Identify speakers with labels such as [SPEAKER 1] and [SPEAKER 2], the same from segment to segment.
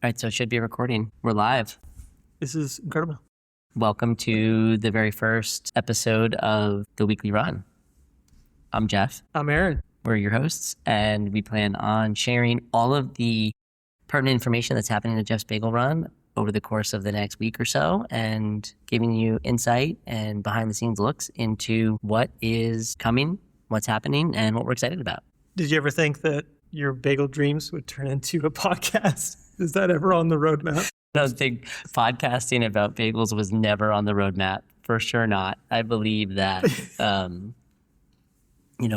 [SPEAKER 1] All right, so it should be recording. We're live.
[SPEAKER 2] This is incredible.
[SPEAKER 1] Welcome to the very first episode of The Weekly Run. I'm Jeff.
[SPEAKER 2] I'm Aaron.
[SPEAKER 1] We're your hosts, and we plan on sharing all of the pertinent information that's happening at Jeff's Bagel Run over the course of the next week or so, and giving you insight and behind-the-scenes looks into what is coming, what's happening, and what we're excited about.
[SPEAKER 2] Did you ever think that your bagel dreams would turn into a podcast? Is that ever on the roadmap?
[SPEAKER 1] I don't think podcasting about bagels was never on the roadmap. For sure not. I believe that, we've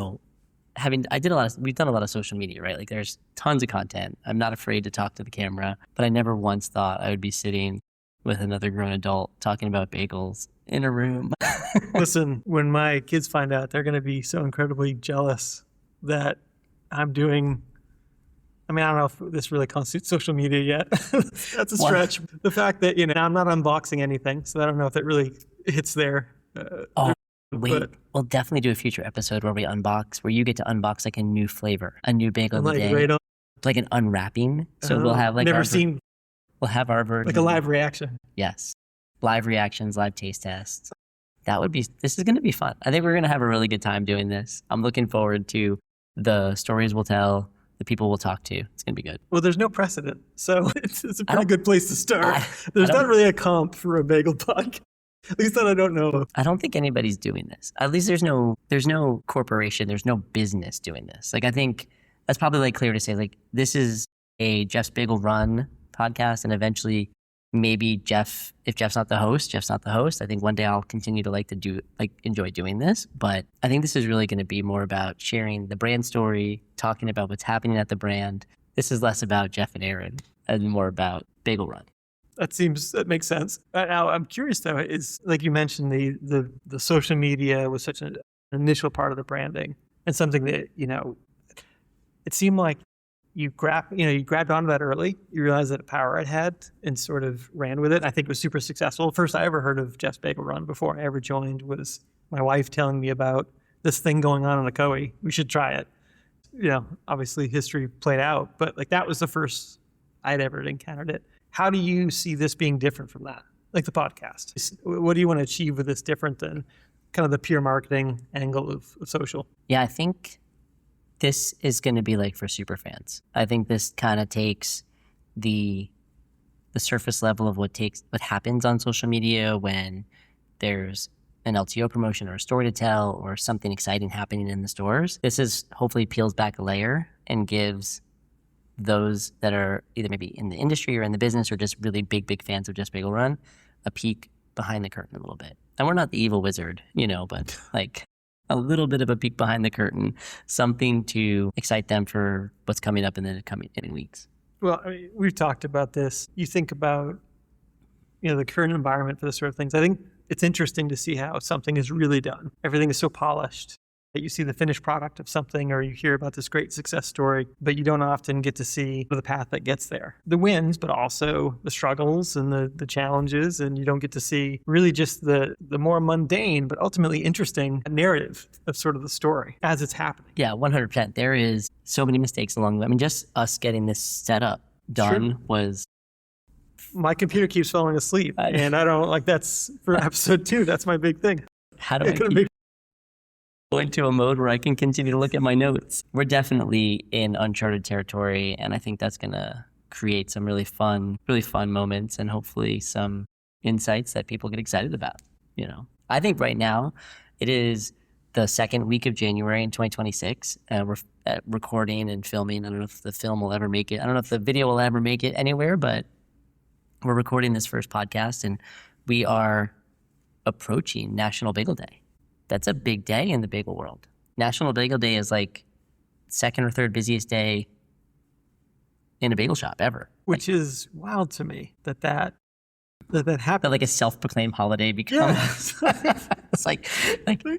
[SPEAKER 1] done a lot of social media, right? Like there's tons of content. I'm not afraid to talk to the camera, but I never once thought I would be sitting with another grown adult talking about bagels in a room.
[SPEAKER 2] Listen, when my kids find out, they're going to be so incredibly jealous that I'm doing... I don't know if this really constitutes social media yet. That's a stretch. What? The fact that, I'm not unboxing anything, so I don't know if that really hits there.
[SPEAKER 1] We'll definitely do a future episode where you get to unbox like a new flavor, a new bagel of the day.
[SPEAKER 2] Right on.
[SPEAKER 1] Like an unwrapping. So we'll have like we'll have our version.
[SPEAKER 2] Like a live reaction.
[SPEAKER 1] Yes. Live reactions, live taste tests. This is going to be fun. I think we're going to have a really good time doing this. I'm looking forward to the stories we'll tell, the people we'll talk to. It's going to be good.
[SPEAKER 2] Well, there's no precedent, so it's a pretty good place to start. There's not really a comp for a bagel podcast, at least that I don't know of.
[SPEAKER 1] I don't think anybody's doing this. At least there's no corporation, there's no business doing this. Like I think that's probably like clear to say, like this is a Jeff's Bagel Run podcast, and eventually maybe if Jeff's not the host, Jeff's not the host. I think one day I'll continue to enjoy doing this, but I think this is really going to be more about sharing the brand story, talking about what's happening at the brand. This is less about Jeff and Aaron and more about Bagel Run.
[SPEAKER 2] That makes sense. Now I'm curious though, is like you mentioned the social media was such an initial part of the branding and something that, it seemed like you grabbed onto that early. You realized that power it had and sort of ran with it. I think it was super successful. First I ever heard of Jeff's Bagel Run before I ever joined was my wife telling me about this thing going on in Ocoee. We should try it. Obviously history played out, but like that was the first I'd ever encountered it. How do you see this being different from that? Like the podcast. What do you want to achieve with this different than kind of the pure marketing angle of social?
[SPEAKER 1] Yeah, I think this is going to be like for super fans. I think this kind of takes the surface level of what happens on social media when there's an LTO promotion or a story to tell or something exciting happening in the stores. This is hopefully peels back a layer and gives those that are either maybe in the industry or in the business or just really big fans of Just Bagel Run a peek behind the curtain a little bit. And we're not the evil wizard, but like a little bit of a peek behind the curtain, something to excite them for what's coming up in the coming weeks.
[SPEAKER 2] Well, we've talked about this. You think about, the current environment for this sort of things. I think it's interesting to see how something is really done. Everything is so polished that you see the finished product of something or you hear about this great success story, but you don't often get to see the path that gets there. The wins, but also the struggles and the challenges, and you don't get to see really just the more mundane, but ultimately interesting narrative of sort of the story as it's happening.
[SPEAKER 1] Yeah, 100%. There is so many mistakes along the way. Just us getting this set up done was...
[SPEAKER 2] My computer keeps falling asleep, and I don't that's for episode 2. That's my big thing.
[SPEAKER 1] How do I keep going to a mode where I can continue to look at my notes? We're definitely in uncharted territory, and I think that's going to create some really fun moments and hopefully some insights that people get excited about. I think right now it is the second week of January in 2026, and we're recording and filming. I don't know if the film will ever make it. I don't know if the video will ever make it anywhere, but we're recording this first podcast, and we are approaching National Bagel Day. That's a big day in the bagel world. National Bagel Day is like second or third busiest day in a bagel shop ever.
[SPEAKER 2] Which is wild to me that happened.
[SPEAKER 1] That like a self-proclaimed holiday becomes. Yeah. It's like,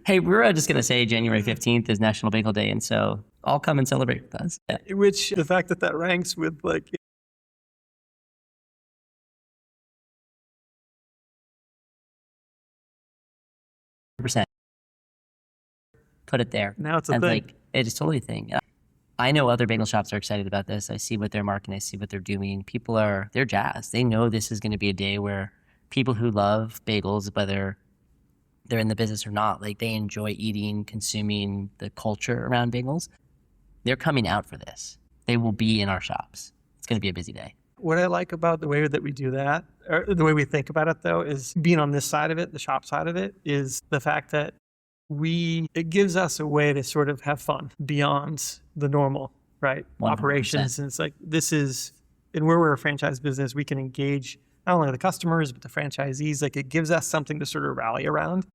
[SPEAKER 1] hey, we're just going to say January 15th is National Bagel Day, and so all come and celebrate with us. Yeah.
[SPEAKER 2] Which the fact that ranks with like...
[SPEAKER 1] Put it there.
[SPEAKER 2] Now it's a thing.
[SPEAKER 1] It's totally a thing. I know other bagel shops are excited about this. I see what they're marketing. I see what they're doing. They're jazzed. They know this is going to be a day where people who love bagels, whether they're in the business or not, like they enjoy eating, consuming the culture around bagels. They're coming out for this. They will be in our shops. It's going to be a busy day.
[SPEAKER 2] What I like about the way that we do that, or the way we think about it though, is being on this side of it, the shop side of it, is the fact that it gives us a way to sort of have fun beyond the normal, right?
[SPEAKER 1] 100%.
[SPEAKER 2] Operations. And it's like, and where we're a franchise business, we can engage not only the customers, but the franchisees. Like it gives us something to sort of rally around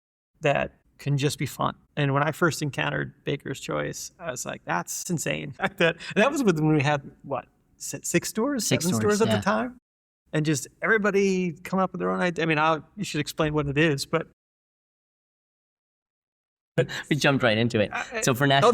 [SPEAKER 2] that can just be fun. And when I first encountered Baker's Choice, I was like, that's insane. And that was when we had, what, 6 stores, 7 stores at the time? And just everybody come up with their own idea. I mean, you should explain what it is, but.
[SPEAKER 1] We jumped right into it. So for National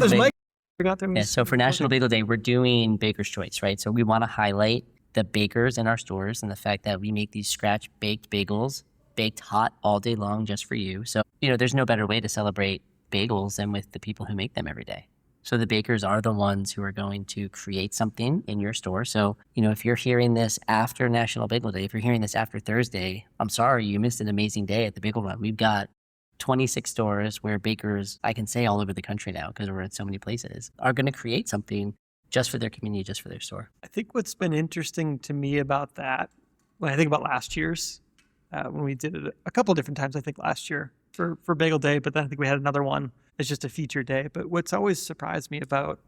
[SPEAKER 1] So for National Bagel Day, we're doing Baker's Choice, right? So we want to highlight the bakers in our stores and the fact that we make these scratch baked bagels, baked hot all day long just for you. So, there's no better way to celebrate bagels than with the people who make them every day. So the bakers are the ones who are going to create something in your store. So, if you're hearing this after National Bagel Day, if you're hearing this after Thursday, I'm sorry, you missed an amazing day at the Bagel Run. We've got 26 stores where bakers, I can say all over the country now because we're at so many places, are going to create something just for their community, just for their store.
[SPEAKER 2] I think what's been interesting to me about that, when I think about last year's, when we did it a couple of different times, I think last year for Bagel Day, but then I think we had another one as just a feature day. But what's always surprised me about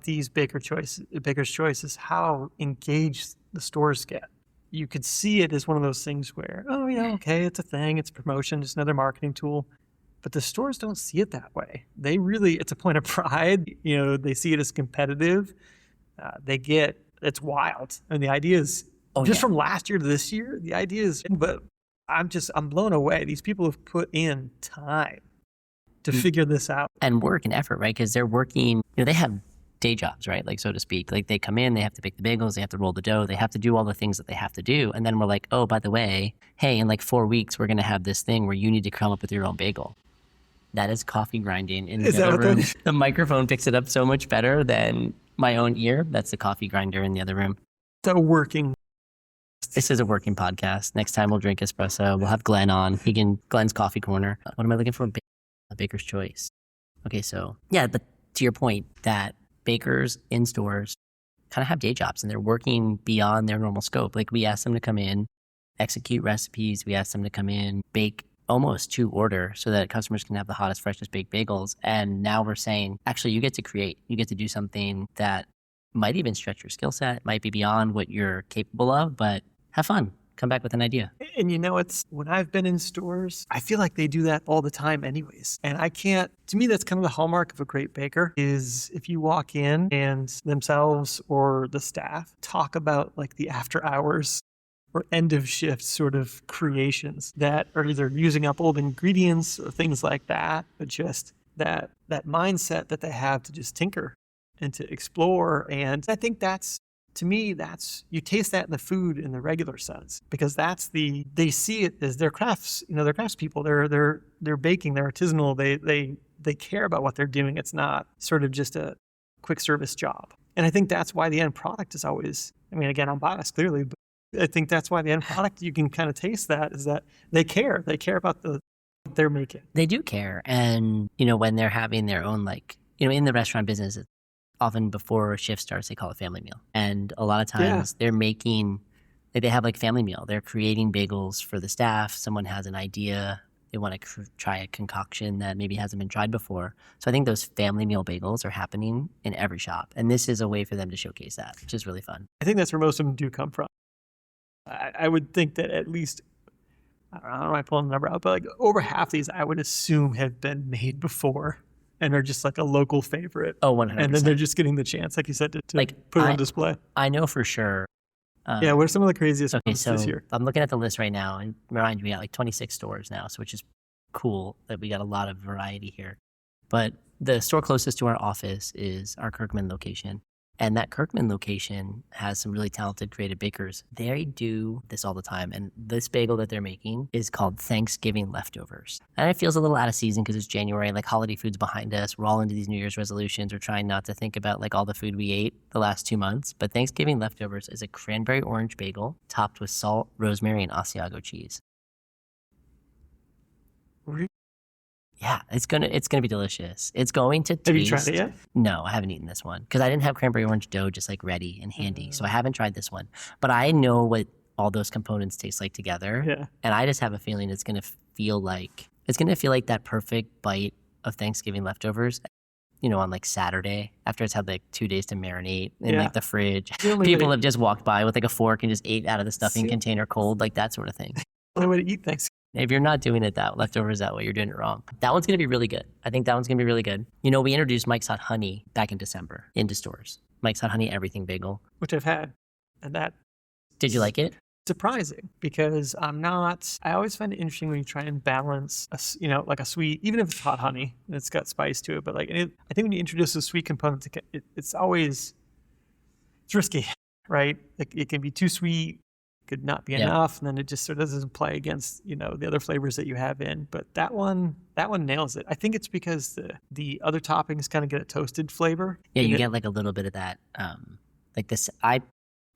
[SPEAKER 2] these Baker's Choice is how engaged the stores get. You could see it as one of those things where, oh yeah, okay, it's a thing, it's promotion, it's another marketing tool. But the stores don't see it that way. It's a point of pride. They see it as competitive. It's wild. And the idea is, from last year to this year, the idea is, but I'm blown away. These people have put in time to figure this out.
[SPEAKER 1] And work and effort, right? Because they're working, they have day jobs, right? Like, so to speak, like they come in, they have to bake the bagels, they have to roll the dough, they have to do all the things that they have to do. And then we're like, oh, by the way, hey, in like 4 weeks, we're going to have this thing where you need to come up with your own bagel. That is coffee grinding in the other room. The microphone picks it up so much better than my own ear. That's the coffee grinder in the other room. This is a working podcast. Next time we'll drink espresso. We'll have Glenn on. Glenn's Coffee Corner. What am I looking for? A Baker's Choice. Okay, so yeah, but to your point that bakers in stores kind of have day jobs and they're working beyond their normal scope. Like we ask them to come in, execute recipes. We ask them to come in, bake almost to order so that customers can have the hottest, freshest baked bagels. And now we're saying, actually, you get to create. You get to do something that might even stretch your skill set, might be beyond what you're capable of, but have fun. Come back with an idea.
[SPEAKER 2] And it's when I've been in stores, I feel like they do that all the time anyways. And to me, that's kind of the hallmark of a great baker is if you walk in and themselves or the staff talk about like the after hours or end of shift sort of creations that are either using up old ingredients or things like that, but just that mindset that they have to just tinker and to explore. And I think to me, you taste that in the food in the regular sense, because they see it as their crafts, they're craftspeople, they're baking, they're artisanal, they care about what they're doing. It's not sort of just a quick service job. And I think that's why the end product is always, again, I'm biased clearly, but I think that's why the end product, you can kind of taste that, is that they care about what they're making.
[SPEAKER 1] They do care. And, when they're having their own, in the restaurant business, often before a shift starts, they call it family meal. And a lot of times they're making, they have like family meal. They're creating bagels for the staff. Someone has an idea. They want to try a concoction that maybe hasn't been tried before. So I think those family meal bagels are happening in every shop. And this is a way for them to showcase that, which is really fun.
[SPEAKER 2] I think that's where most of them do come from. I would think that at least, I don't know if I pull the number out, but like over half these I would assume have been made before and are just like a local favorite.
[SPEAKER 1] Oh, 100%.
[SPEAKER 2] And then they're just getting the chance, like you said, to put it on display.
[SPEAKER 1] I know for sure.
[SPEAKER 2] What are some of the craziest ones this year?
[SPEAKER 1] I'm looking at the list right now, and mind you, we got like 26 stores now, which is cool that we got a lot of variety here. But the store closest to our office is our Kirkman location. And that Kirkman location has some really talented creative bakers. They do this all the time. And this bagel that they're making is called Thanksgiving Leftovers. And it feels a little out of season because it's January, like holiday food's behind us. We're all into these New Year's resolutions. We're trying not to think about like all the food we ate the last 2 months. But Thanksgiving Leftovers is a cranberry orange bagel topped with salt, rosemary, and Asiago cheese. Yeah, it's gonna be delicious. It's going to taste.
[SPEAKER 2] Have you tried it yet?
[SPEAKER 1] No, I haven't eaten this one because I didn't have cranberry orange dough just like ready and handy. So I haven't tried this one, but I know what all those components taste like together.
[SPEAKER 2] Yeah.
[SPEAKER 1] And I just have a feeling it's gonna feel like that perfect bite of Thanksgiving leftovers. You know, on like Saturday after it's had like 2 days to marinate in like the fridge. People have just walked by with like a fork and just ate out of the stuffing container cold, like that sort of thing.
[SPEAKER 2] The only way to eat Thanksgiving. If
[SPEAKER 1] you're not doing it leftovers that way, you're doing it wrong. That one's going to be really good. I think that one's going to be really good. You know, we introduced Mike's Hot Honey back in December into stores. Mike's Hot Honey Everything Bagel.
[SPEAKER 2] Which I've had. And that.
[SPEAKER 1] Did you like it?
[SPEAKER 2] Surprising because I always find it interesting when you try and balance, like a sweet, even if it's hot honey, it's got spice to it. But like, I think when you introduce a sweet component, it's risky, right? Like it can be too sweet. Could not be enough, and then it just sort of doesn't play against the other flavors that you have in. But that one nails it. I think it's because the other toppings kind of get a toasted flavor.
[SPEAKER 1] Yeah, you get like a little bit of that. Like this, I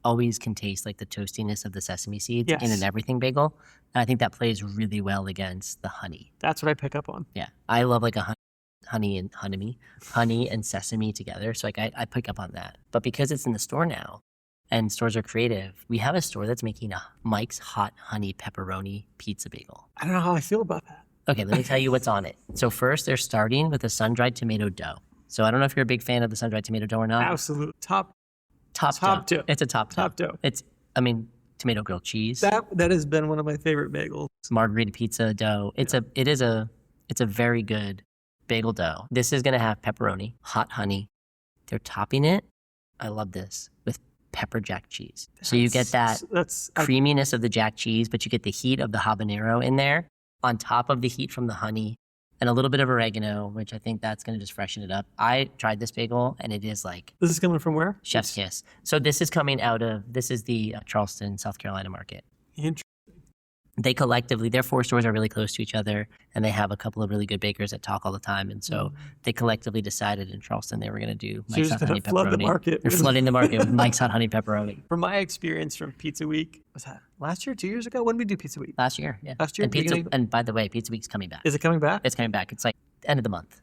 [SPEAKER 1] always can taste like the toastiness of the sesame seeds in an everything bagel, and I think that plays really well against the honey.
[SPEAKER 2] That's what I pick up on.
[SPEAKER 1] Yeah, I love like a honey and sesame together. So like I pick up on that. But because it's in the store now. And stores are creative. We have a store that's making a Mike's Hot Honey Pepperoni Pizza Bagel.
[SPEAKER 2] I don't know how I feel about that.
[SPEAKER 1] Okay, let me tell you what's on it. So first, they're starting with a sun-dried tomato dough. So I don't know if you're a big fan of the sun-dried tomato dough or not.
[SPEAKER 2] Absolute top
[SPEAKER 1] dough. It's a top
[SPEAKER 2] dough.
[SPEAKER 1] It's, tomato grilled cheese.
[SPEAKER 2] That has been one of my favorite bagels.
[SPEAKER 1] Margarita pizza dough. It's a very good bagel dough. This is gonna have pepperoni, hot honey. They're topping it. I love this with pepper jack cheese. So you get that creaminess of the jack cheese, but you get the heat of the habanero in there on top of the heat from the honey and a little bit of oregano, which I think that's going to just freshen it up. I tried this bagel and it is like...
[SPEAKER 2] This is coming from where?
[SPEAKER 1] Chef's Kiss. So this is coming this is the Charleston, South Carolina market.
[SPEAKER 2] Interesting.
[SPEAKER 1] They collectively, their 4 stores are really close to each other, and they have a couple of really good bakers that talk all the time. And so they collectively decided in Charleston they were going to do Mike's Hot Honey Pepperoni. They're flooding the market with Mike's Hot Honey Pepperoni.
[SPEAKER 2] From my experience from Pizza Week, was that last year, 2 years ago? When did we do Pizza Week?
[SPEAKER 1] Last year, yeah.
[SPEAKER 2] Last year?
[SPEAKER 1] And by the way, Pizza Week's coming back.
[SPEAKER 2] Is it coming back?
[SPEAKER 1] It's coming back. It's like end of the month.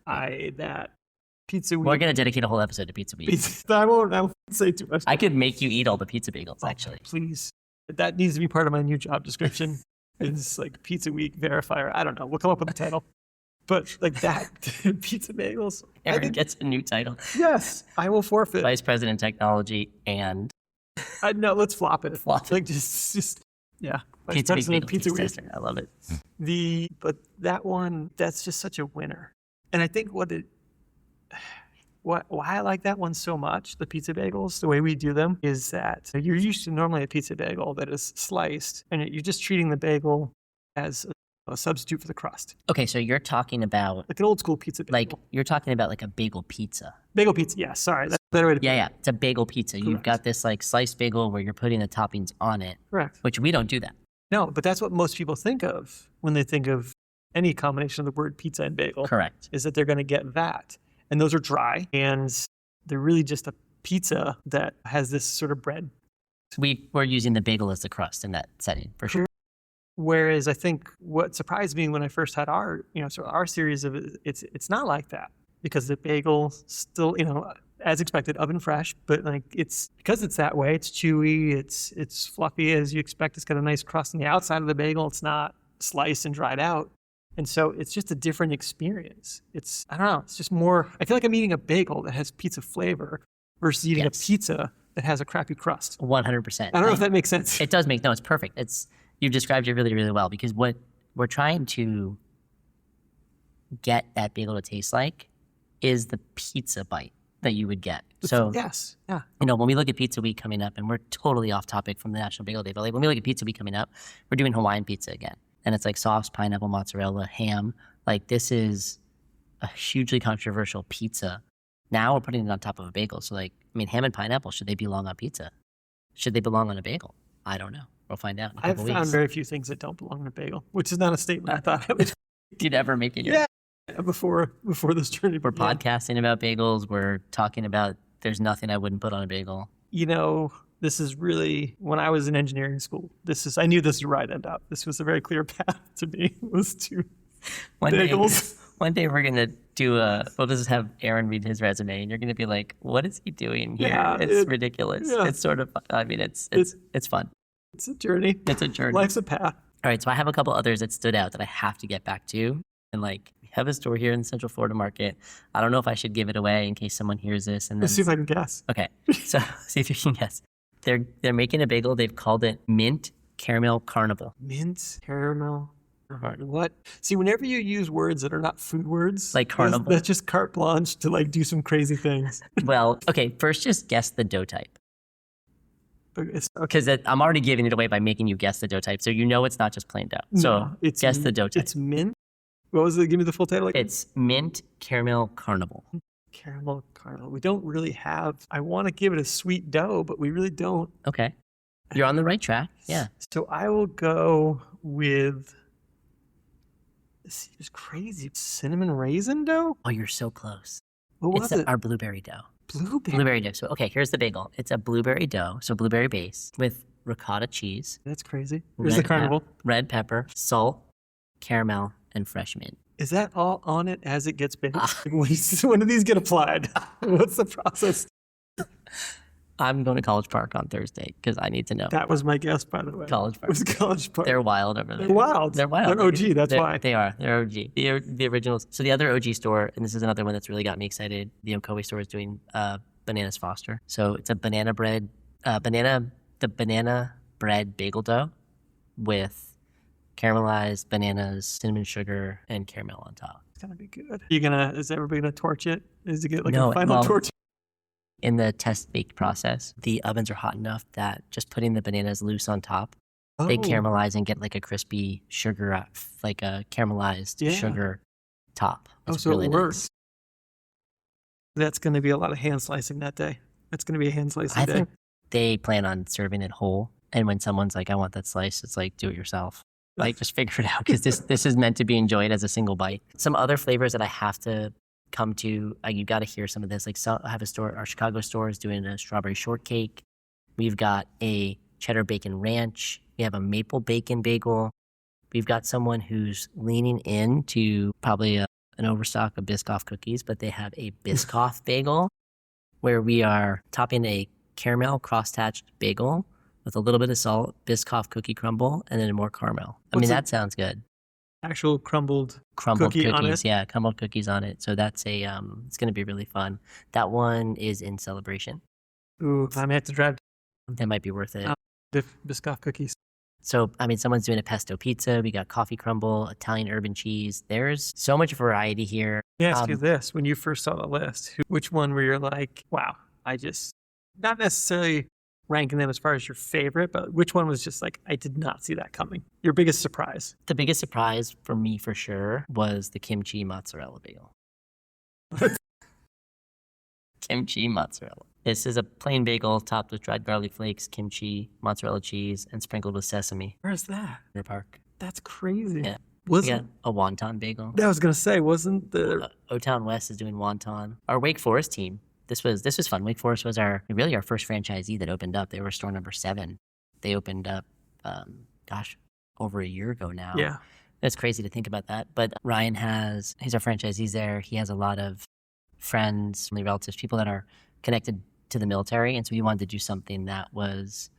[SPEAKER 2] Pizza Week.
[SPEAKER 1] We're going to dedicate a whole episode to Pizza Week.
[SPEAKER 2] I won't say too much.
[SPEAKER 1] I could make you eat all the pizza bagels, actually.
[SPEAKER 2] Please. That needs to be part of my new job description. It's like Pizza Week verifier. I don't know. We'll come up with a title. But like that, pizza bagels.
[SPEAKER 1] Aaron gets a new title.
[SPEAKER 2] Yes, I will forfeit.
[SPEAKER 1] Vice President Technology and...
[SPEAKER 2] No, let's flop it.
[SPEAKER 1] Flop it.
[SPEAKER 2] Like just yeah.
[SPEAKER 1] Vice President Pizza Week. I love it.
[SPEAKER 2] But that one, that's just such a winner. And I think why I like that one so much, the pizza bagels, the way we do them, is that you're used to normally a pizza bagel that is sliced, and you're just treating the bagel as a substitute for the crust.
[SPEAKER 1] Okay, so you're talking about...
[SPEAKER 2] Like an old school pizza bagel.
[SPEAKER 1] Like, you're talking about like a bagel pizza.
[SPEAKER 2] Bagel pizza, yeah, sorry. That's a better way to put it.
[SPEAKER 1] Yeah, it's a bagel pizza. Correct. You've got this like sliced bagel where you're putting the toppings on it.
[SPEAKER 2] Correct.
[SPEAKER 1] Which we don't do that.
[SPEAKER 2] No, but that's what most people think of when they think of any combination of the word pizza and bagel.
[SPEAKER 1] Correct.
[SPEAKER 2] Is that they're going to get that. And those are dry, and they're really just a pizza that has this sort of bread.
[SPEAKER 1] We're using the bagel as the crust in that setting, for sure.
[SPEAKER 2] Whereas I think what surprised me when I first had our series of it, it's not like that, because the bagel still, as expected, oven fresh, but like because it's that way, it's chewy, it's fluffy as you expect. It's got a nice crust on the outside of the bagel. It's not sliced and dried out. And so it's just a different experience. I don't know, it's just more, I feel like I'm eating a bagel that has pizza flavor versus eating a pizza that has a crappy crust.
[SPEAKER 1] 100%.
[SPEAKER 2] I don't know if that makes sense.
[SPEAKER 1] It does it's perfect. You've described it really, really well, because what we're trying to get that bagel to taste like is the pizza bite that you would get. So
[SPEAKER 2] yes, yeah.
[SPEAKER 1] When we look at Pizza Week coming up, and we're totally off topic from the National Bagel Day, but like when we look at Pizza Week coming up, we're doing Hawaiian pizza again. And it's like sauce, pineapple, mozzarella, ham. Like this is a hugely controversial pizza Now we're putting it on top of a bagel. So like, I mean, ham and pineapple, should they belong on pizza? Should they belong on a bagel? I don't know. We'll find out in a
[SPEAKER 2] I've
[SPEAKER 1] couple
[SPEAKER 2] found
[SPEAKER 1] weeks.
[SPEAKER 2] very few things that don't belong in a bagel, which is not a statement I thought I would.
[SPEAKER 1] Did ever make it?
[SPEAKER 2] Yeah, before this journey.
[SPEAKER 1] We're podcasting about bagels. We're talking about there's nothing I wouldn't put on a bagel.
[SPEAKER 2] You know, this is really, when I was in engineering school, I knew this was where I'd end up. This was a very clear path to me, was to bagels.
[SPEAKER 1] One day we're going to we'll just have Aaron read his resume and you're going to be like, what is he doing here?
[SPEAKER 2] Yeah,
[SPEAKER 1] it's ridiculous.
[SPEAKER 2] Yeah.
[SPEAKER 1] It's sort of, I mean, it's fun.
[SPEAKER 2] It's a journey.
[SPEAKER 1] It's a journey.
[SPEAKER 2] Life's a path.
[SPEAKER 1] All right. So I have a couple others that stood out that I have to get back to. And like, we have a store here in the Central Florida market. I don't know if I should give it away in case someone hears this. And then
[SPEAKER 2] Let's see if I can guess.
[SPEAKER 1] Okay. So see if you can guess. They're making a bagel. They've called it Mint Caramel Carnival.
[SPEAKER 2] Mint caramel. What? See, whenever you use words that are not food words,
[SPEAKER 1] like carnival,
[SPEAKER 2] that's just carte blanche to like do some crazy things.
[SPEAKER 1] Well, okay. First, just guess the dough type. Because I'm already giving it away by making you guess the dough type, so you know it's not just plain dough. So guess the dough type.
[SPEAKER 2] It's mint. What was it? Give me the full title.
[SPEAKER 1] It's Mint Caramel Carnival.
[SPEAKER 2] Caramel Carnival. We don't really have. I want to give it a sweet dough, but we really don't.
[SPEAKER 1] Okay, you're on the right track. Yeah.
[SPEAKER 2] So I will go with. This seems crazy. Cinnamon raisin dough?
[SPEAKER 1] Oh, you're so close.
[SPEAKER 2] What was it?
[SPEAKER 1] Our blueberry dough.
[SPEAKER 2] Blueberry
[SPEAKER 1] dough. So, okay, here's the bagel. It's a blueberry dough, so blueberry base with ricotta cheese.
[SPEAKER 2] That's crazy. Here's the carnival.
[SPEAKER 1] Red pepper, salt, caramel, and fresh mint.
[SPEAKER 2] Is that all on it as it gets baked? When do these get applied? What's the process?
[SPEAKER 1] I'm going to College Park on Thursday because I need to know.
[SPEAKER 2] That was my guess, by the way.
[SPEAKER 1] College Park.
[SPEAKER 2] It was College Park.
[SPEAKER 1] They're wild over there.
[SPEAKER 2] They're wild.
[SPEAKER 1] They're
[SPEAKER 2] OG, that's why.
[SPEAKER 1] They are. They're OG. They're the originals. So the other OG store, and this is another one that's really got me excited, the Ocoee store is doing Bananas Foster. So it's a banana bread bagel dough with caramelized bananas, cinnamon sugar, and caramel on top.
[SPEAKER 2] It's going to be good. Is everybody going to torch it? Is it get like a final torch?
[SPEAKER 1] In the test bake process, the ovens are hot enough that just putting the bananas loose on top, they caramelize and get like a crispy sugar, like a caramelized sugar top. It's
[SPEAKER 2] so
[SPEAKER 1] really
[SPEAKER 2] it works.
[SPEAKER 1] Nice.
[SPEAKER 2] That's going to be a lot of hand slicing that day. That's going to be a hand slicing day.
[SPEAKER 1] I think they plan on serving it whole. And when someone's like, I want that slice, it's like, do it yourself. Like, just figure it out because this is meant to be enjoyed as a single bite. Some other flavors that I have to come to, you got to hear some of this. Like, I have a store, our Chicago store is doing a strawberry shortcake. We've got a cheddar bacon ranch. We have a maple bacon bagel. We've got someone who's leaning into probably an overstock of Biscoff cookies, but they have a Biscoff bagel where we are topping a caramel crosshatched bagel with a little bit of salt, Biscoff cookie crumble, and then more caramel. I mean, that sounds good.
[SPEAKER 2] Actual crumbled
[SPEAKER 1] cookies,
[SPEAKER 2] on it?
[SPEAKER 1] Yeah, crumbled cookies on it. So that's it's going to be really fun. That one is in Celebration.
[SPEAKER 2] Ooh, I may have to drive.
[SPEAKER 1] That might be worth it.
[SPEAKER 2] Biscoff cookies.
[SPEAKER 1] So, I mean, someone's doing a pesto pizza. We got coffee crumble, Italian urban cheese. There's so much variety here.
[SPEAKER 2] Let me ask you this. When you first saw the list, which one were you like, wow, not necessarily ranking them as far as your favorite, but which one was just like, I did not see that coming? Your biggest surprise?
[SPEAKER 1] The biggest surprise for me, for sure, was the kimchi mozzarella bagel. Kimchi mozzarella. This is a plain bagel topped with dried garlic flakes, kimchi, mozzarella cheese, and sprinkled with sesame.
[SPEAKER 2] Where's that?
[SPEAKER 1] River Park.
[SPEAKER 2] That's crazy.
[SPEAKER 1] Yeah. We got a wonton bagel.
[SPEAKER 2] I was going to say, wasn't the...
[SPEAKER 1] O-Town West is doing wonton. Our Wake Forest team, this was fun. Wake Forest was our first franchisee that opened up. They were store number 7. They opened up, over a year ago now.
[SPEAKER 2] Yeah.
[SPEAKER 1] It's crazy to think about that. But Ryan he's our franchisee there. He has a lot of friends, relatives, people that are connected to the military. And so he wanted to do something that was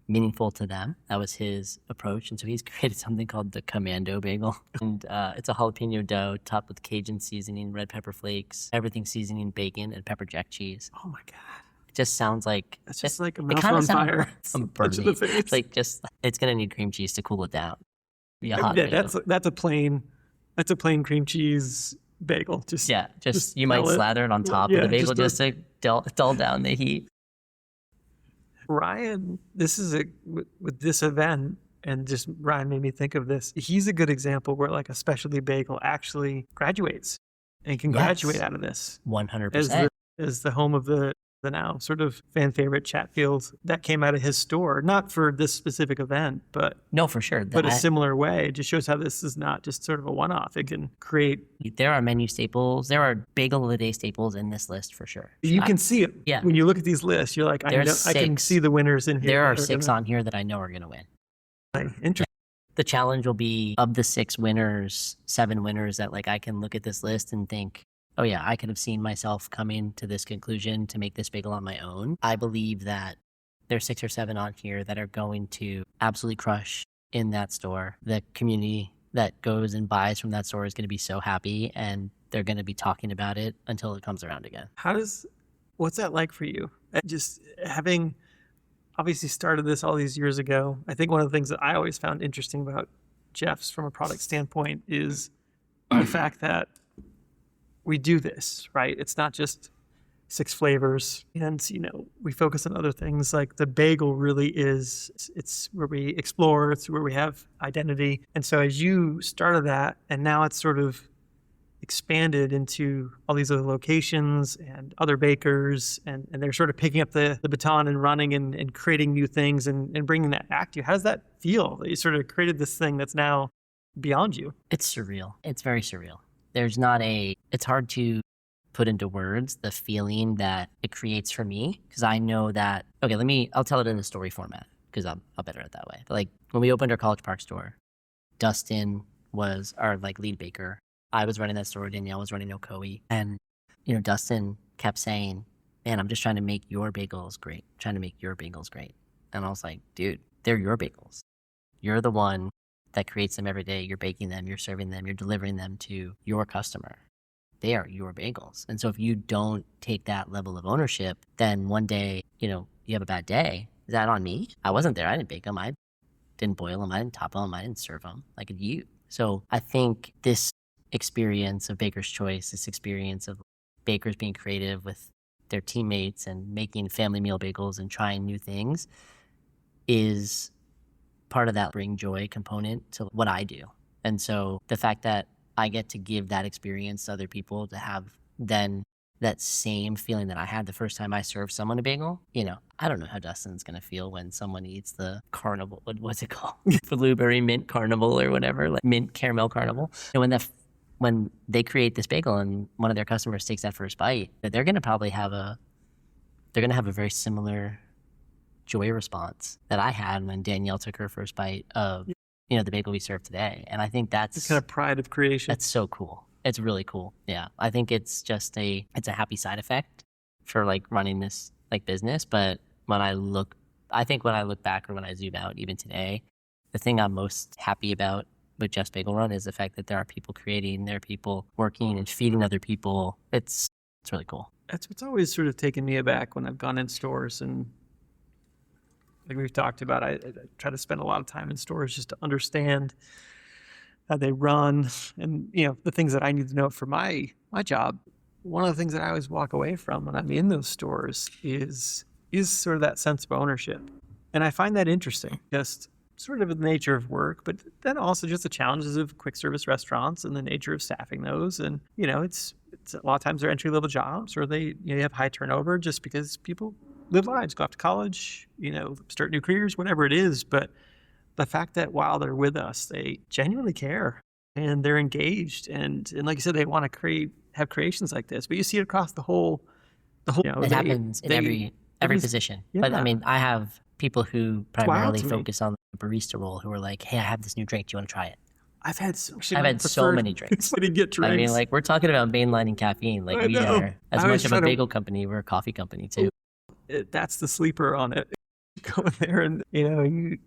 [SPEAKER 1] meaningful to them. That was his approach. And so he's created something called the Commando Bagel. And it's a jalapeno dough topped with Cajun seasoning, red pepper flakes, everything seasoning, bacon, and pepper jack cheese.
[SPEAKER 2] Oh my God.
[SPEAKER 1] It just sounds like...
[SPEAKER 2] It's just like a mouth on fire.
[SPEAKER 1] It's like it's going to need cream cheese to cool it down. Be a hot bagel.
[SPEAKER 2] That's a plain cream cheese bagel. Just
[SPEAKER 1] you might slather it on top of the bagel just to dull down the heat.
[SPEAKER 2] Ryan, with this event, and just Ryan made me think of this. He's a good example where like a specialty bagel actually graduates. and can graduate
[SPEAKER 1] Yes,
[SPEAKER 2] out of this as
[SPEAKER 1] 100%.
[SPEAKER 2] the home of the now sort of fan favorite Chatfield that came out of his store, not for this specific event, but
[SPEAKER 1] No, for sure.
[SPEAKER 2] a similar way. It just shows how this is not just sort of a one-off. It can create.
[SPEAKER 1] There are menu staples. There are bagel of the day staples in this list for sure.
[SPEAKER 2] You can see it.
[SPEAKER 1] Yeah.
[SPEAKER 2] When you look at these lists, you're like, I can see the winners in here.
[SPEAKER 1] There are 6 on here that I know are going to win.
[SPEAKER 2] Interesting.
[SPEAKER 1] The challenge will be, of the 6 winners, 7 winners that like I can look at this list and think, oh yeah, I could have seen myself coming to this conclusion to make this bagel on my own. I believe that there's 6 or 7 on here that are going to absolutely crush in that store. The community that goes and buys from that store is going to be so happy, and they're going to be talking about it until it comes around again.
[SPEAKER 2] What's that like for you? Just having obviously started this all these years ago. I think one of the things that I always found interesting about Jeff's from a product standpoint is the fact that we do this, right? It's not just 6 flavors, and we focus on other things. Like the bagel really it's where we explore, it's where we have identity. And so as you started that, and now it's sort of expanded into all these other locations and other bakers, and they're sort of picking up the baton and running and creating new things and bringing that back to you. How does that feel that you sort of created this thing that's now beyond you?
[SPEAKER 1] It's surreal. It's very surreal. It's hard to put into words the feeling that it creates for me, because I know that, okay, I'll tell it in a story format because I'm better at that way. But like when we opened our College Park store, Dustin was our like lead baker. I was running that store, Danielle was running Ocoee. And, Dustin kept saying, man, I'm just trying to make your bagels great. Trying to make your bagels great. And I was like, dude, they're your bagels. You're the one that creates them every day. You're baking them, you're serving them, you're delivering them to your customer. They are your bagels. And so if you don't take that level of ownership, then one day, you have a bad day. Is that on me? I wasn't there. I didn't bake them. I didn't boil them. I didn't top them. I didn't serve them. Like you. So I think this experience of Baker's Choice, this experience of bakers being creative with their teammates and making family meal bagels and trying new things is part of that bring joy component to what I do. And so the fact that I get to give that experience to other people, to have then that same feeling that I had the first time I served someone a bagel, I don't know how Dustin's going to feel when someone eats the carnival, what's it called? Blueberry mint carnival or whatever, like mint caramel carnival. And when they create this bagel and one of their customers takes that first bite, they're going to probably have a very similar joy response that I had when Danielle took her first bite of, the bagel we serve today. And I think that's
[SPEAKER 2] the kind of pride of creation.
[SPEAKER 1] That's so cool. It's really cool. Yeah. I think it's just it's a happy side effect for like running this like business. But when I look back or when I zoom out even today, the thing I'm most happy about with Jeff's Bagel Run is the fact that there are people creating, there are people working and feeding other people. It's really cool.
[SPEAKER 2] That's what's always sort of taken me aback when I've gone in stores, and like we've talked about, I try to spend a lot of time in stores just to understand how they run and, the things that I need to know for my job. One of the things that I always walk away from when I'm in those stores is sort of that sense of ownership. And I find that interesting, just sort of the nature of work, but then also just the challenges of quick service restaurants and the nature of staffing those. And, it's a lot of times they're entry level jobs, or they, you have high turnover just because people live lives, go off to college, start new careers, whatever it is. But the fact that while they're with us, they genuinely care and they're engaged. And like you said, they want to have creations like this, but you see it across the whole,
[SPEAKER 1] it happens in every position. Yeah. But I mean, I have people who primarily focus on the barista role who are like, hey, I have this new drink. Do you want to try it?
[SPEAKER 2] I've had so
[SPEAKER 1] many drinks.
[SPEAKER 2] I didn't get drinks.
[SPEAKER 1] I mean, like, we're talking about mainlining caffeine. Like, we are as much of a bagel company, we're a coffee company too.
[SPEAKER 2] That's the sleeper on it. Go in there and,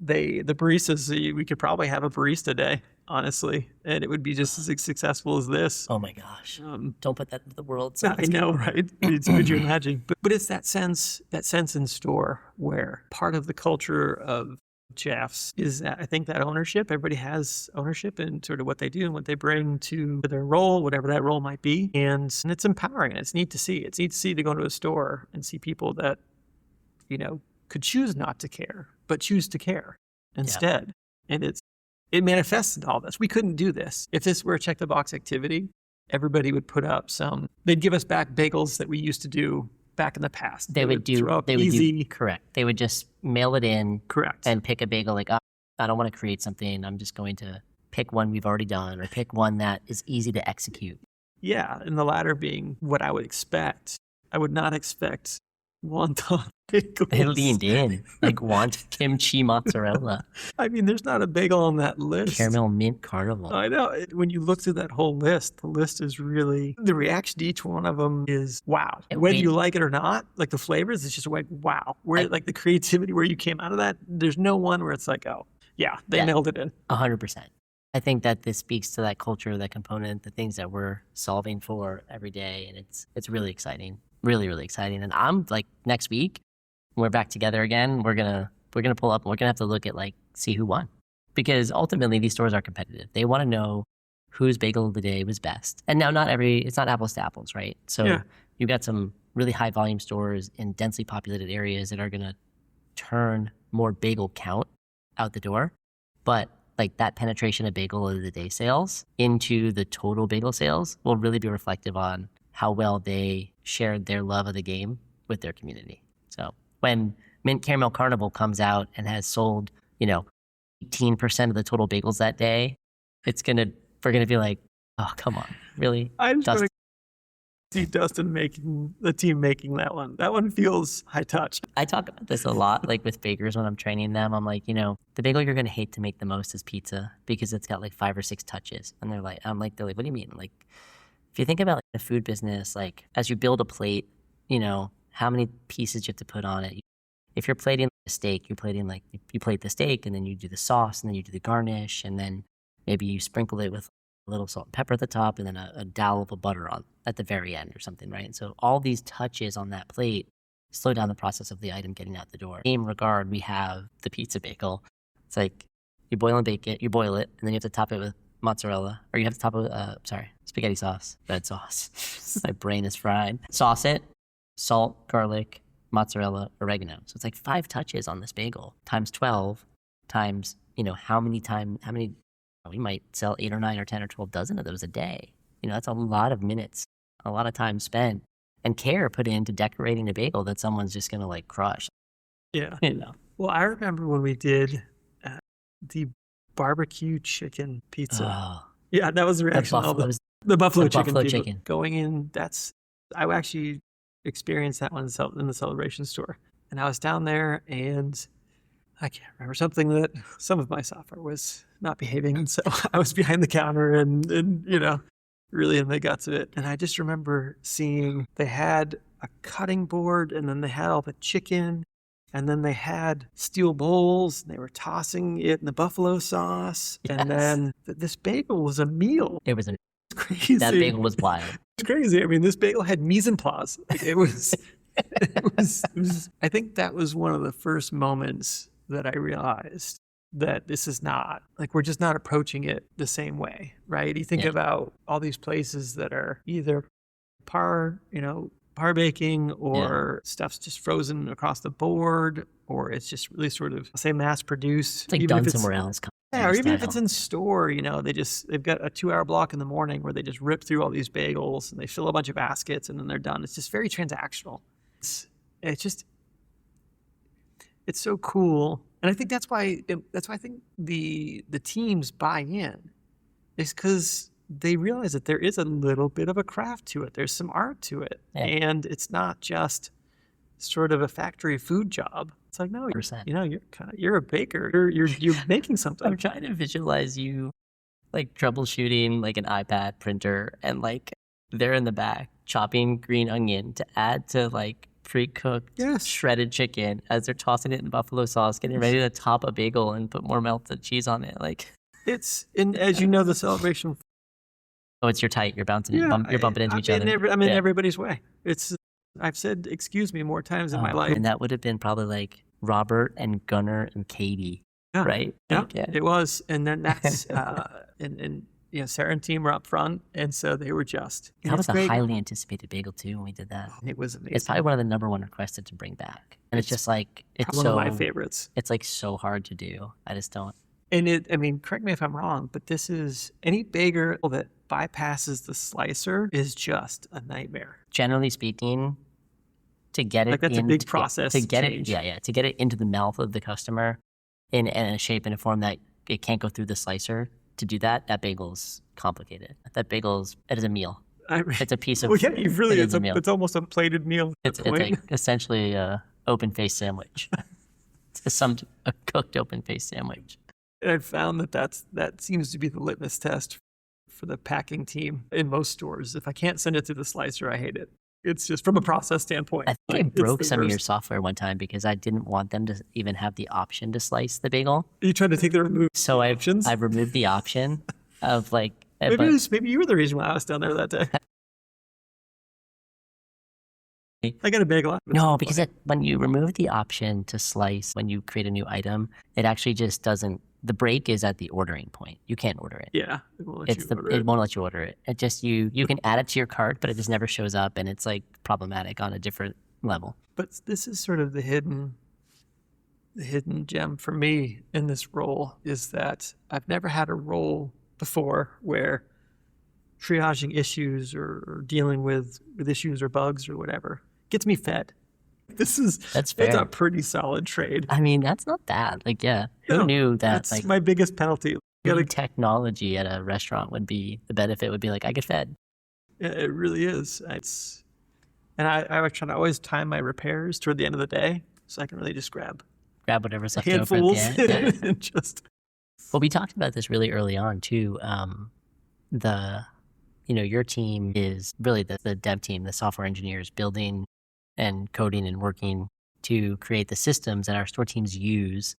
[SPEAKER 2] the baristas, we could probably have a barista day, honestly, and it would be just as successful as this.
[SPEAKER 1] Oh my gosh. Don't put that into the world.
[SPEAKER 2] I know, right? Could you imagine? But it's that sense in store where part of the culture of Jeff's is that, I think, that ownership. Everybody has ownership in sort of what they do and what they bring to their role, whatever that role might be. And it's empowering. It's neat to see. It's neat to see, to go to a store and see people that, could choose not to care, but choose to care instead. Yeah. And it manifests in all this. We couldn't do this if this were a check the box activity. everybody would put up they'd give us back bagels that we used to do back in the past. They would throw up easy.
[SPEAKER 1] Correct. They would just mail it in.
[SPEAKER 2] Correct.
[SPEAKER 1] And pick a bagel like, oh, I don't want to create something. I'm just going to pick one we've already done or pick one that is easy to execute.
[SPEAKER 2] Yeah, and the latter being what I would expect. I would not expect wonton bagels.
[SPEAKER 1] They leaned in, like want kimchi mozzarella.
[SPEAKER 2] I mean, there's not a bagel on that list.
[SPEAKER 1] Caramel mint carnival.
[SPEAKER 2] I know. When you look through that whole list, the list is really, the reaction to each one of them is wow. Whether you like it or not, like the flavors, it's just like wow. Like the creativity where you came out of that, there's no one where it's like, oh, yeah, they nailed it in.
[SPEAKER 1] 100%. I think that this speaks to that culture, that component, the things that we're solving for every day. And it's really exciting. Really, really exciting. And I'm like, next week, when we're back together again, we're gonna pull up and we're gonna have to look at like, see who won. Because ultimately these stores are competitive. They want to know whose bagel of the day was best. And now it's not apples to apples, right? So you've got some really high volume stores in densely populated areas that are gonna turn more bagel count out the door. But like that penetration of bagel of the day sales into the total bagel sales will really be reflective on how well they shared their love of the game with their community. So when Mint Caramel Carnival comes out and has sold, 18% of the total bagels that day, we're gonna be like, oh, come on, really?
[SPEAKER 2] I just want to see Dustin making that one. That one feels high touch.
[SPEAKER 1] I talk about this a lot, like with bakers when I'm training them. I'm like, the bagel you're gonna hate to make the most is pizza because it's got like 5 or 6 touches. And they're like, what do you mean? Like, if you think about like, the food business, like as you build a plate, how many pieces you have to put on it. If you're plating a steak, you plate the steak and then you do the sauce and then you do the garnish and then maybe you sprinkle it with a little salt and pepper at the top and then a dollop of butter on at the very end or something, right? And so all these touches on that plate slow down the process of the item getting out the door. In the same regard, we have the pizza bagel. It's like you boil it, and then you have to top it with mozzarella, or you have to top it with, spaghetti sauce, red sauce. My brain is fried. Sauce it, salt, garlic, mozzarella, oregano. So it's like 5 touches on this bagel times 12 times, we might sell 8 or 9 or 10 or 12 dozen of those a day. That's a lot of minutes, a lot of time spent and care put into decorating a bagel that someone's just going to like crush.
[SPEAKER 2] Yeah. Well, I remember when we did the barbecue chicken pizza.
[SPEAKER 1] Oh,
[SPEAKER 2] yeah, that was the reaction. The buffalo chicken. Going in, I actually experienced that one in the Celebration store. And I was down there and I can't remember some of my software was not behaving. And so I was behind the counter and really in the guts of it. And I just remember seeing they had a cutting board and then they had all the chicken and then they had steel bowls and they were tossing it in the buffalo sauce. Yes. And then this bagel was a meal.
[SPEAKER 1] It was
[SPEAKER 2] crazy.
[SPEAKER 1] That bagel was wild.
[SPEAKER 2] It's crazy. I mean, this bagel had mise en place. It was, I think that was one of the first moments that I realized that this is not, like, we're just not approaching it the same way, right? You think about all these places that are either par baking or stuff's just frozen across the board, or it's just really sort of, say, mass produced.
[SPEAKER 1] It's like done somewhere else.
[SPEAKER 2] Yeah, or even if it's in store, they've got a 2-hour block in the morning where they just rip through all these bagels and they fill a bunch of baskets and then they're done. It's just very transactional. It's so cool. And I think that's why I think the teams buy in, is because they realize that there is a little bit of a craft to it. There's some art to it. Yeah. And it's not just sort of a factory food job. It's like, no, you're a baker. You're making something.
[SPEAKER 1] I'm trying to visualize you like troubleshooting like an iPad printer and like they're in the back chopping green onion to add to like pre-cooked shredded chicken as they're tossing it in buffalo sauce, getting ready to top a bagel and put more melted cheese on it. Like
[SPEAKER 2] it's as the celebration.
[SPEAKER 1] Oh, it's your tight. You're bouncing. You're bumping into each other.
[SPEAKER 2] Everybody's way. I've said excuse me more times in my life.
[SPEAKER 1] And that would have been probably like Robert and Gunnar and Katie, right?
[SPEAKER 2] Yeah, it was. And then that's and Sarah and team were up front, and so they were just.
[SPEAKER 1] That was a highly anticipated bagel too when we did that.
[SPEAKER 2] It was amazing.
[SPEAKER 1] It's probably one of the number 1 requested to bring back, and it's just like
[SPEAKER 2] one of my favorites.
[SPEAKER 1] It's like so hard to do. I just don't.
[SPEAKER 2] And I mean, correct me if I'm wrong, but this is any bagel that bypasses the slicer is just a nightmare.
[SPEAKER 1] Generally speaking, to get
[SPEAKER 2] Like
[SPEAKER 1] it
[SPEAKER 2] that's a
[SPEAKER 1] in,
[SPEAKER 2] big process
[SPEAKER 1] to get
[SPEAKER 2] change.
[SPEAKER 1] it, to get it into the mouth of the customer in a shape and a form that it can't go through the slicer. To do that, that bagel's complicated. It is a meal. It's a piece of.
[SPEAKER 2] Well, yeah, you've really,
[SPEAKER 1] it is a meal.
[SPEAKER 2] it's almost a plated meal at that
[SPEAKER 1] It's
[SPEAKER 2] point.
[SPEAKER 1] like essentially a open face sandwich. It's a cooked open face sandwich.
[SPEAKER 2] And I've found that seems to be the litmus test for the packing team in most stores. If I can't send it through the slicer, I hate it. It's just from a process standpoint.
[SPEAKER 1] I think I broke some of your software one time because I didn't want them to even have the option to slice the bagel.
[SPEAKER 2] You tried to take the remove
[SPEAKER 1] So
[SPEAKER 2] options?
[SPEAKER 1] I've removed the option of like.
[SPEAKER 2] Maybe you were the reason why I was down there that day. I got a bagel.
[SPEAKER 1] No, because when you remove the option to slice when you create a new item, it actually just doesn't. The break is at the ordering point. You can't order it.
[SPEAKER 2] Yeah, it won't let you order it.
[SPEAKER 1] It won't let you order it. It just you can add it to your cart, but it just never shows up, and it's like problematic on a different level.
[SPEAKER 2] But this is sort of the hidden gem for me in this role is that I've never had a role before where triaging issues or dealing with issues or bugs or whatever gets me fed. That's fair. It's a pretty solid trade.
[SPEAKER 1] I mean, that's not bad. Like, yeah, who knew that?
[SPEAKER 2] That's
[SPEAKER 1] like
[SPEAKER 2] my biggest penalty.
[SPEAKER 1] Technology at a restaurant would be the benefit. Would be like I get fed.
[SPEAKER 2] Yeah, it really is. And I try to always time my repairs toward the end of the day, so I can really just grab
[SPEAKER 1] whatever's left over
[SPEAKER 2] handfuls
[SPEAKER 1] at the end.
[SPEAKER 2] and just.
[SPEAKER 1] Well, we talked about this really early on too. Your team is really the dev team, the software engineers building and coding and working to create the systems that our store teams use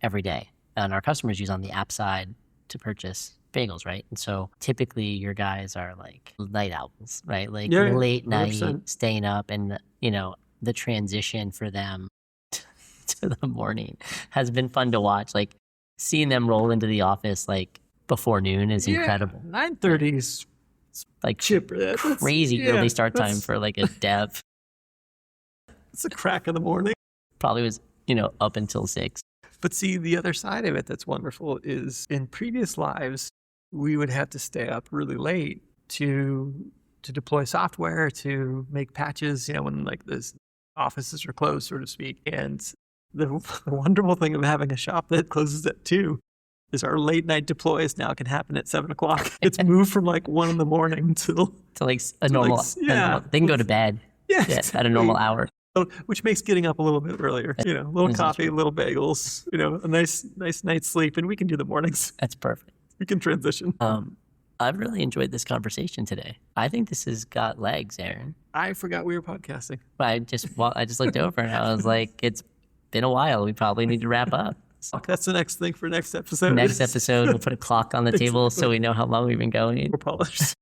[SPEAKER 1] every day and our customers use on the app side to purchase bagels, right? And so typically your guys are like night owls, right? Like late
[SPEAKER 2] 100%.
[SPEAKER 1] night staying up, and the transition for them to the morning has been fun to watch. Like seeing them roll into the office like before noon is incredible.
[SPEAKER 2] 9:30 is
[SPEAKER 1] like
[SPEAKER 2] chipper.
[SPEAKER 1] Crazy early start time for like a dev.
[SPEAKER 2] It's a crack in the morning.
[SPEAKER 1] Probably was, up until 6.
[SPEAKER 2] But see, the other side of it that's wonderful is in previous lives, we would have to stay up really late to deploy software, to make patches, when like the offices are closed, so to speak. And the wonderful thing of having a shop that closes at 2 is our late night deploys now can happen at 7 o'clock. It's moved from like 1 in the morning to
[SPEAKER 1] like a normal, they can go to bed at a normal hour.
[SPEAKER 2] Which makes getting up a little bit earlier, a little coffee, a little bagels, a nice night's sleep, and we can do the mornings.
[SPEAKER 1] That's perfect.
[SPEAKER 2] We can transition.
[SPEAKER 1] I've really enjoyed this conversation today. I think this has got legs, Aaron.
[SPEAKER 2] I forgot we were podcasting.
[SPEAKER 1] I just looked over and I was like, it's been a while. We probably need to wrap up.
[SPEAKER 2] That's the next thing for next episode.
[SPEAKER 1] Next episode, we'll put a clock on the table so we know how long we've been going.
[SPEAKER 2] More polished.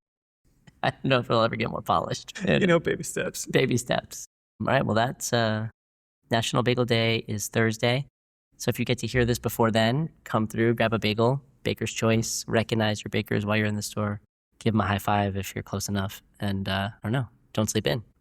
[SPEAKER 1] I don't know if it'll ever get more polished.
[SPEAKER 2] Baby steps.
[SPEAKER 1] Baby steps. All right, well, that's National Bagel Day is Thursday. So if you get to hear this before then, come through, grab a bagel, baker's choice, recognize your bakers while you're in the store, give them a high five if you're close enough, and don't sleep in.